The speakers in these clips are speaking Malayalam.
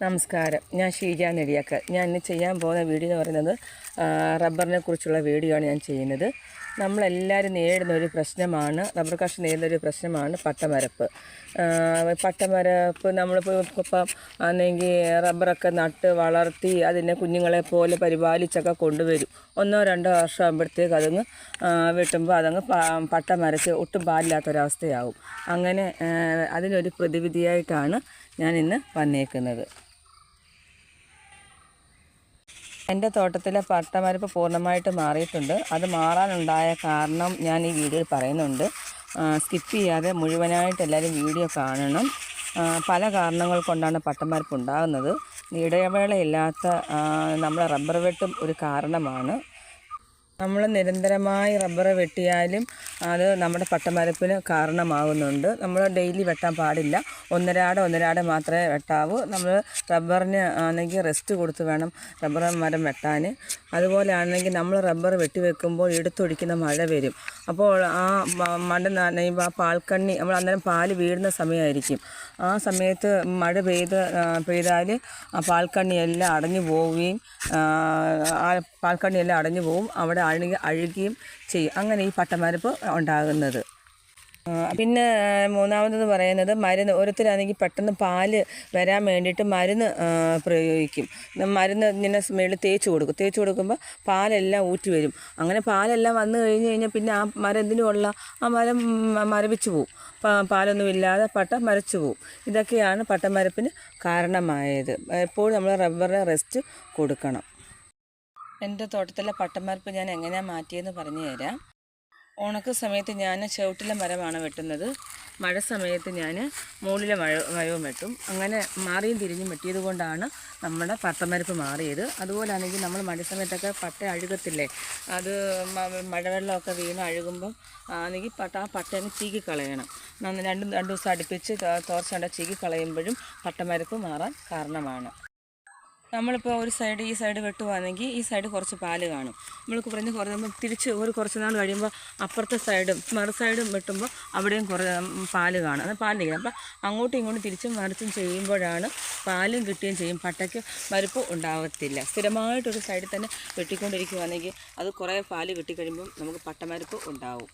നമസ്കാരം. ഞാൻ ഷീജ നെടിയാക്കൽ. ഞാൻ ഇന്ന് ചെയ്യാൻ പോകുന്ന വീഡിയോ എന്ന് പറയുന്നത് റബ്ബറിനെ കുറിച്ചുള്ള വീഡിയോ ആണ് ഞാൻ ചെയ്യുന്നത്. നമ്മളെല്ലാവരും നേരിടുന്ന ഒരു പ്രശ്നമാണ്, റബ്ബർ കർഷകർ നേരിടുന്ന ഒരു പ്രശ്നമാണ് പട്ടമരപ്പ്. നമ്മളിപ്പോൾ ഇപ്പം ആണെങ്കിൽ റബ്ബറൊക്കെ നട്ട് വളർത്തി അതിനെ കുഞ്ഞുങ്ങളെ പോലെ പരിപാലിച്ചൊക്കെ കൊണ്ടുവരും. 1-2 വർഷം ആകുമ്പോഴത്തേക്ക് അതങ്ങ് വെട്ടുമ്പോൾ അതങ്ങ് പട്ടമരച്ച് ഒട്ടും പാലില്ലാത്തൊരവസ്ഥയാവും. അങ്ങനെ അതിനൊരു പ്രതിവിധിയായിട്ടാണ് ഞാനിന്ന് വന്നേക്കുന്നത്. എൻ്റെ തോട്ടത്തിലെ പട്ടമരപ്പ് പൂർണ്ണമായിട്ട് മാറിയിട്ടുണ്ട്. അത് മാറാനുണ്ടായ കാരണം ഞാൻ ഈ വീഡിയോയിൽ പറയുന്നുണ്ട്. സ്കിപ്പ് ചെയ്യാതെ മുഴുവനായിട്ട് എല്ലാവരും വീഡിയോ കാണണം. പല കാരണങ്ങൾ കൊണ്ടാണ് പട്ടമരപ്പ് ഉണ്ടാകുന്നത്. ഇടവേളയില്ലാത്ത നമ്മളെ റബ്ബർ വെട്ടും ഒരു കാരണമാണ്. നമ്മൾ നിരന്തരമായി റബ്ബർ വെട്ടിയാലും അത് നമ്മുടെ പട്ടമരപ്പിന് കാരണമാകുന്നുണ്ട്. നമ്മൾ ഡെയിലി വെട്ടാൻ പാടില്ല. ഒന്നരാടെ മാത്രമേ വെട്ടാവൂ. നമ്മൾ റബ്ബറിന് ആണെങ്കിൽ റെസ്റ്റ് കൊടുത്ത് വേണം റബ്ബർ മരം വെട്ടാൻ. അതുപോലെ ആണെങ്കിൽ നമ്മൾ റബ്ബർ വെട്ടിവെക്കുമ്പോൾ എടുത്തൊഴിക്കുന്ന മഴ വരും. അപ്പോൾ ആ മഴ നനയുമ്പോൾ ആ പാൽക്കണ്ണി നമ്മൾ അന്നേരം പാല് വീഴുന്ന സമയമായിരിക്കും. ആ സമയത്ത് മഴ പെയ്താൽ ആ പാൽക്കണ്ണിയെല്ലാം അടഞ്ഞു പോവുകയും അടഞ്ഞു പോവും. അവിടെ അഴുകുകയും ചെയ്യും. അങ്ങനെ ഈ പട്ടമരപ്പ് ഉണ്ടാകുന്നത്. പിന്നെ മൂന്നാമതെന്ന് പറയുന്നത് മരുന്ന്. ഓരോരുത്തരാണെങ്കിൽ പെട്ടെന്ന് പാല് വരാൻ വേണ്ടിയിട്ട് മരുന്ന് പ്രയോഗിക്കും. മരുന്ന് ഇങ്ങനെ സ്മെല്ല് തേച്ച് കൊടുക്കുമ്പോൾ പാലെല്ലാം ഊറ്റി വരും. അങ്ങനെ പാലെല്ലാം വന്നു കഴിഞ്ഞാൽ പിന്നെ ആ മരം എന്തിനുമുള്ള ആ മരം മരവിച്ചു പോവും. പാലൊന്നുമില്ലാതെ പട്ട മരച്ചു പോവും. ഇതൊക്കെയാണ് പട്ടമരപ്പിന് കാരണമായത്. എപ്പോഴും നമ്മൾ റബ്ബറിന് റെസ്റ്റ് കൊടുക്കണം. എൻ്റെ തോട്ടത്തിലെ പട്ടമരപ്പ് ഞാൻ എങ്ങനെയാണ് മാറ്റിയെന്ന് പറഞ്ഞു തരാം. ഉണക്ക സമയത്ത് ഞാൻ ചുവട്ടിലെ മരമാണ് വെട്ടുന്നത്. മഴ സമയത്ത് ഞാൻ മുകളിലെ മരവും വെട്ടും. അങ്ങനെ മാറിയും തിരിഞ്ഞും വെട്ടിയത് കൊണ്ടാണ് നമ്മുടെ പട്ടമരപ്പ് മാറിയത്. അതുപോലാണെങ്കിൽ നമ്മൾ മഴ സമയത്തൊക്കെ പട്ട അഴുകത്തില്ലേ, അത് മഴവെള്ളമൊക്കെ വീണ് അഴുകുമ്പം ആണെങ്കിൽ ആ പട്ട അങ്ങ് ചീകിക്കളയണം. രണ്ട് ദിവസം അടുപ്പിച്ച് തോർച്ചണ്ട ചീകിക്കളയുമ്പോഴും പട്ടമരപ്പ് മാറാൻ കാരണമാണ്. നമ്മളിപ്പോൾ ഈ സൈഡ് വെട്ടുവാണെങ്കിൽ ഈ സൈഡ് കുറച്ച് പാല് കാണും. നമ്മൾക്ക് തിരിച്ച് കുറച്ച് നാൾ കഴിയുമ്പോൾ അപ്പുറത്തെ മറു സൈഡും വെട്ടുമ്പോൾ അവിടെയും പാല് കാണും. അത് പാല് നിൽക്കണം. അപ്പം അങ്ങോട്ടും ഇങ്ങോട്ടും തിരിച്ചും മറിച്ചും ചെയ്യുമ്പോഴാണ് പാലും കിട്ടുകയും ചെയ്യും. പട്ടയ്ക്ക് മരപ്പ് ഉണ്ടാകത്തില്ല. സ്ഥിരമായിട്ടൊരു സൈഡിൽ തന്നെ വെട്ടിക്കൊണ്ടിരിക്കുകയാണെങ്കിൽ അത് കുറേ പാല് കിട്ടിക്കഴിയുമ്പം നമുക്ക് പട്ടമരപ്പ് ഉണ്ടാവും.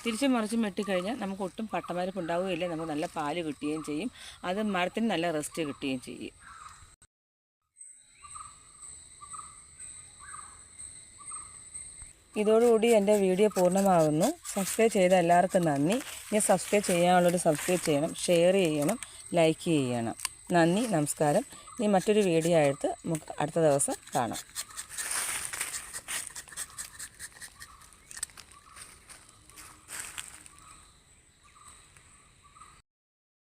തിരിച്ചും മറിച്ചും വെട്ടിക്കഴിഞ്ഞാൽ നമുക്ക് ഒട്ടും പട്ടമരപ്പ് ഉണ്ടാവുകയില്ല. നമുക്ക് നല്ല പാല് കിട്ടുകയും ചെയ്യും. അത് മരത്തിന് നല്ല റെസ്റ്റ് കിട്ടുകയും ചെയ്യും. ഇതോടുകൂടി എൻ്റെ വീഡിയോ പൂർണ്ണമാകുന്നു. സബ്സ്ക്രൈബ് ചെയ്ത എല്ലാവർക്കും നന്ദി. ഇനി സബ്സ്ക്രൈബ് ചെയ്യാനുള്ളവർ സബ്സ്ക്രൈബ് ചെയ്യണം, ഷെയർ ചെയ്യണം, ലൈക്ക് ചെയ്യണം. നന്ദി, നമസ്കാരം. ഇനി മറ്റൊരു വീഡിയോ ആയിട്ട് നമുക്ക് അടുത്ത ദിവസം കാണാം.